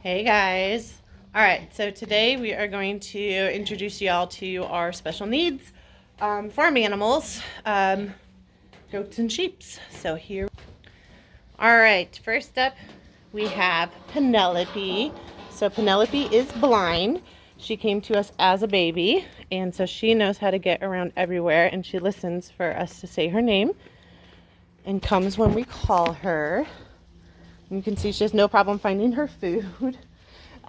Hey guys. All right, so today we are going to introduce y'all to our special needs farm animals, goats and sheeps. So here. All right, first up we have Penelope. So Penelope is blind. She came to us as a baby, and so she knows how to get around everywhere, and she listens for us to say her name and comes when we call her. You can see she has no problem finding her food.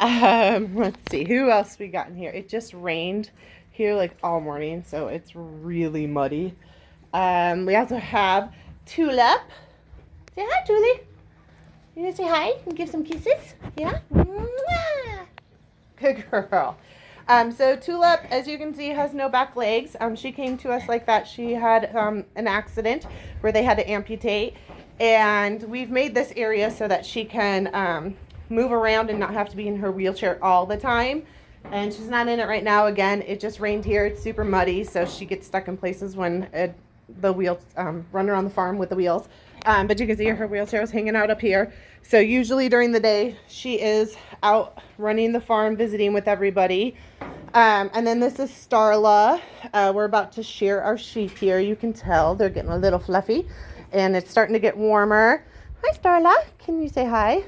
Let's see, who else we got in here? It just rained here like all morning, so it's really muddy. We also have Tulip. Say hi, Tulip. You gonna say hi and give some kisses? Yeah? Mwah! Good girl. So Tulip, as you can see, has no back legs. She came to us like that. She had an accident where they had to amputate, and we've made this area so that she can move around and not have to be in her wheelchair all the time. And she's not in it right now. Again, it just rained here. It's super muddy, so she gets stuck in places when the wheels run around the farm with the wheels. But you can see her wheelchair is hanging out up here. So usually during the day, she is out running the farm, visiting with everybody. And then this is Starla. We're about to shear our sheep here. You can tell they're getting a little fluffy, and it's starting to get warmer. Hi, Starla. Can you say hi?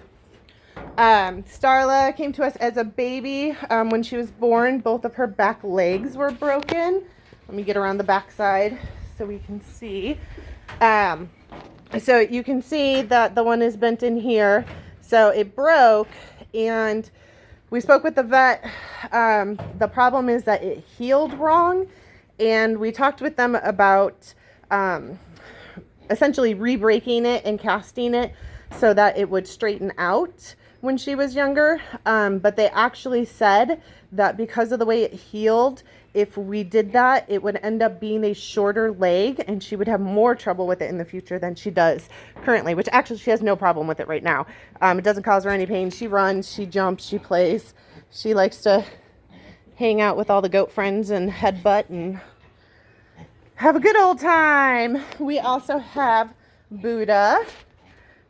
Starla came to us as a baby. When she was born, both of her back legs were broken. Let me get around the back side so we can see. So you can see that the one is bent in here. So it broke, and we spoke with the vet. The problem is that it healed wrong, and we talked with them about essentially re-breaking it and casting it so that it would straighten out when she was younger. But they actually said that because of the way it healed, if we did that, it would end up being a shorter leg, and she would have more trouble with it in the future than she does currently, which actually she has no problem with it right now. It doesn't cause her any pain. She runs, she jumps, she plays. She likes to hang out with all the goat friends and headbutt and have a good old time. We also have Buddha.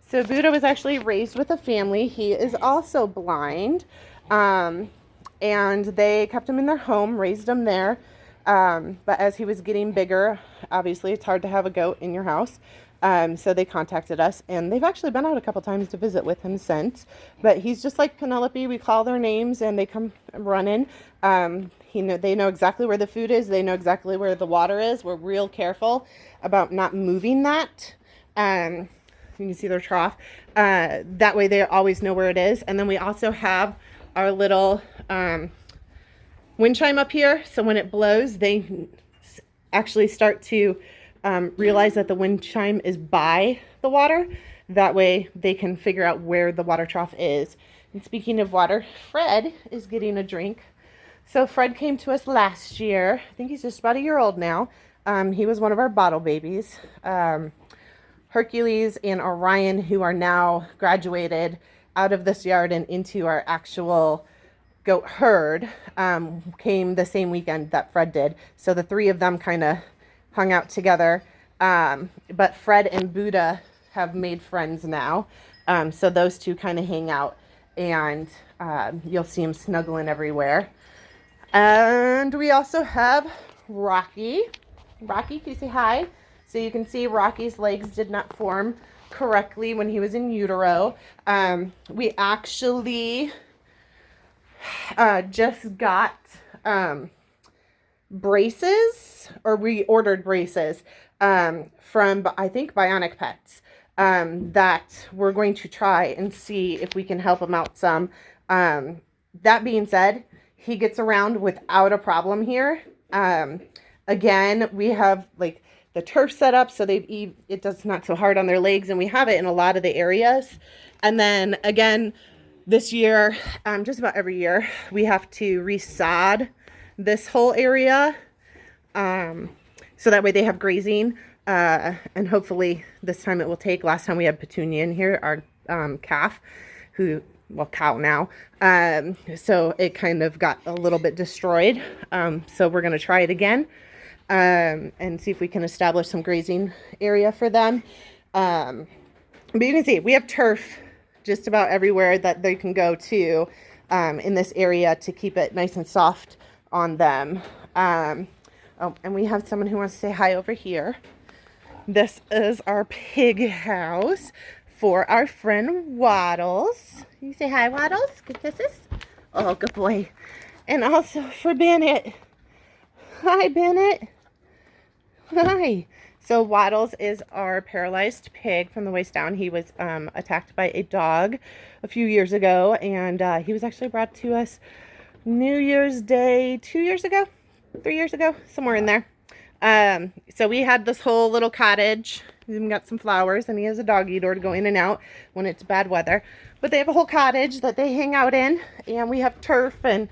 So Buddha was actually raised with a family. He is also blind. And they kept him in their home, raised him there. But as he was getting bigger, obviously it's hard to have a goat in your house. So they contacted us, and they've actually been out a couple times to visit with him since. But he's just like Penelope. We call their names and they come running. They know exactly where the food is. They know exactly where the water is. We're real careful about not moving that. You can see their trough. That way they always know where it is. And then we also have our little wind chime up here. So when it blows, they actually start to realize that the wind chime is by the water. That way they can figure out where the water trough is. And speaking of water, Fred is getting a drink. So Fred came to us last year. I think he's just about a year old now. He was one of our bottle babies. Hercules and Orion, who are now graduated out of this yard and into our actual goat herd, came the same weekend that Fred did. So the three of them kind of hung out together. But Fred and Buddha have made friends now. So those two kind of hang out, and you'll see them snuggling everywhere. And we also have Rocky. Rocky, can you say hi? So you can see Rocky's legs did not form correctly when he was in utero. We actually just got braces, or we ordered braces from, I think, Bionic Pets, that we're going to try and see if we can help him out some. That being said, he gets around without a problem here. Again, we have like the turf set up so it does not so hard on their legs, and we have it in a lot of the areas. And then again, this year, just about every year, we have to resod this whole area, so that way they have grazing, and hopefully this time it will take. Last time we had Petunia in here, our calf, cow now, so it kind of got a little bit destroyed, so we're going to try it again. And see if we can establish some grazing area for them. But you can see we have turf just about everywhere that they can go to in this area to keep it nice and soft on them. Oh, and we have someone who wants to say hi over here. This is our pig house for our friend Waddles. You say hi, Waddles. Good kisses. Oh, good boy. And also for Bennett. Hi, Bennett. Hi. So Waddles is our paralyzed pig from the waist down. He was attacked by a dog a few years ago, and he was actually brought to us New Year's Day 2 years ago, 3 years ago, somewhere in there. So we had this whole little cottage. He's even got some flowers, and he has a doggy door to go in and out when it's bad weather. But they have a whole cottage that they hang out in, and we have turf and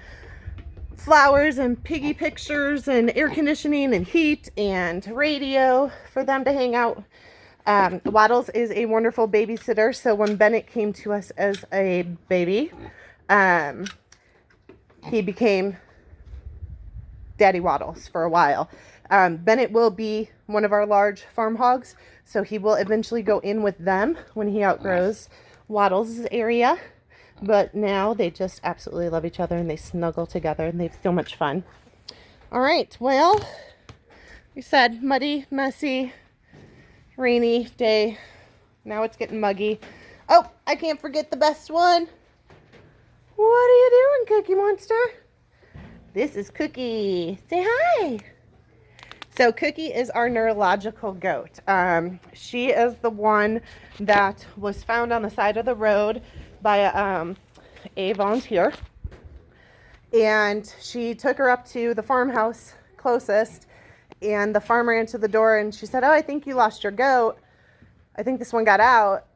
flowers and piggy pictures and air conditioning and heat and radio for them to hang out. Waddles is a wonderful babysitter, so when Bennett came to us as a baby, he became Daddy Waddles for a while. Bennett will be one of our large farm hogs, so he will eventually go in with them when he outgrows Waddles' area. But now they just absolutely love each other, and they snuggle together, and they have so much fun. All right, well, we said muddy, messy, rainy day. Now it's getting muggy. Oh, I can't forget the best one. What are you doing, Cookie Monster? This is Cookie. Say hi. So Cookie is our neurological goat. She is the one that was found on the side of the road by a volunteer, and she took her up to the farmhouse closest, and the farmer answered the door, and she said, "Oh, I think you lost your goat. I think this one got out."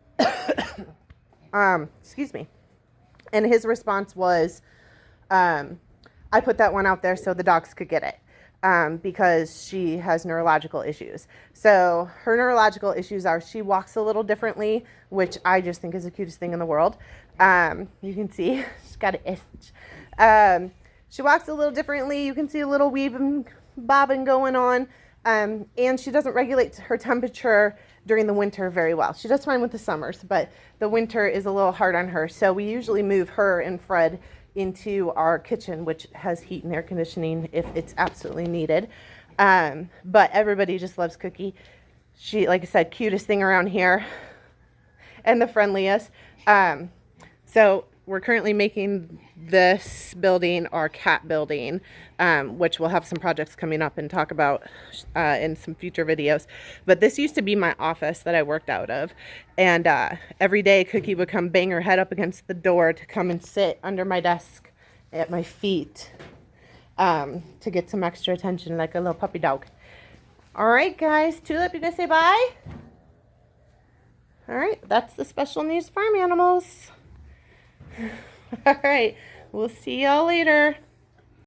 Excuse me. And his response was, I put that one out there so the dogs could get it. Because she has neurological issues. So her neurological issues are she walks a little differently, which I just think is the cutest thing in the world. You can see she's got an itch. She walks a little differently. You can see a little weaving, bobbing going on. And she doesn't regulate her temperature during the winter very well. She does fine with the summers, but the winter is a little hard on her. So we usually move her and Fred into our kitchen, which has heat and air conditioning if it's absolutely needed. But everybody just loves Cookie. She, like I said, cutest thing around here and the friendliest. So we're currently making this building our cat building, which we'll have some projects coming up and talk about in some future videos. But this used to be my office that I worked out of. And every day Cookie would come bang her head up against the door to come and sit under my desk at my feet to get some extra attention like a little puppy dog. All right, guys. Tulip, you gonna say bye? All right. That's the special news farm animals. All right. We'll see y'all later.